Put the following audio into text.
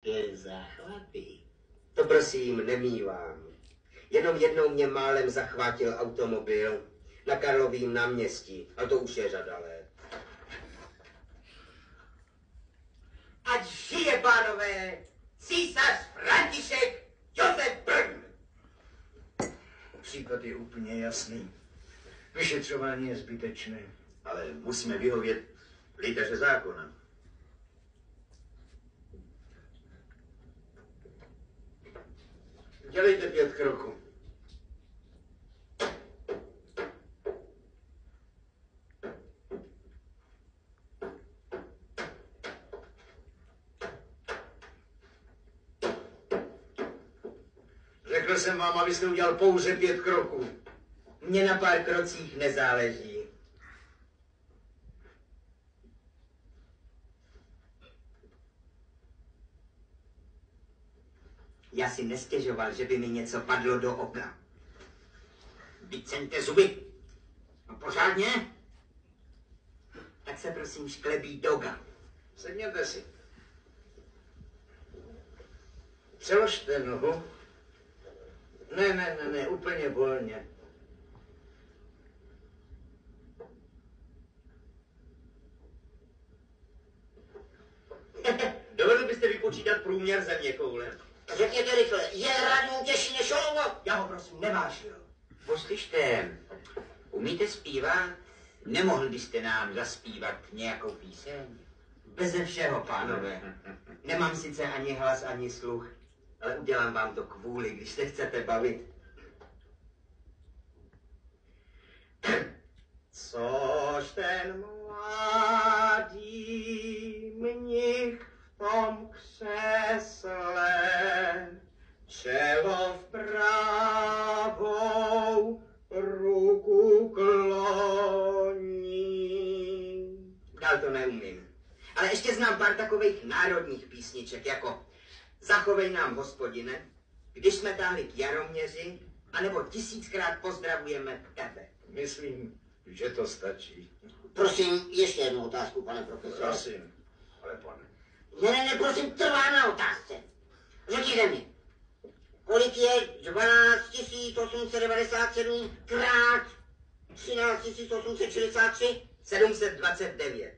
Ty záchvaty. To prosím nemívám. Jenom jednou mě málem zachvátil automobil na Karlovým náměstí, ale to už je řada let. Ať žije, pánové, císař František Josef I. Případ je úplně jasný. Vyšetřování je zbytečné. Ale musíme vyhovět liteře zákona. Dělejte 5 kroků. Řekl jsem vám, abyste udělal pouze 5 kroků. Mně na pár krocích nezáleží. Já si nestěžoval, že by mi něco padlo do oka. Vyceňte zuby. No pořádně? Tak se prosím šklebí doga. Sedněte si. Přeložte nohu. Ne, úplně volně. Dovedl byste vypočítat průměr zeměkoule? Řekněte rychle, je rádium těžší než olovo? Já ho prosím nevážil. Poslyšte, umíte zpívat? Nemohl byste nám zaspívat nějakou píseň? Beze všeho, pánové. Nemám sice ani hlas, ani sluch, ale udělám vám to kvůli, když se chcete bavit. Což ten mladý mnich v tom křesle, čelo vpravou, ruku kloní. Dál to neumím. Ale ještě znám pár takových národních písniček, jako Zachovej nám, Hospodine, Když jsme táhli k Jaroměři, anebo 1000krát pozdravujeme tebe. Myslím, že to stačí. Prosím, ještě jednu otázku, pane profesore. Prosím, ale pane. Ne, prosím, trvá na otázce. Řekněte mi, kolik je 12 897 krát 13 863? 729.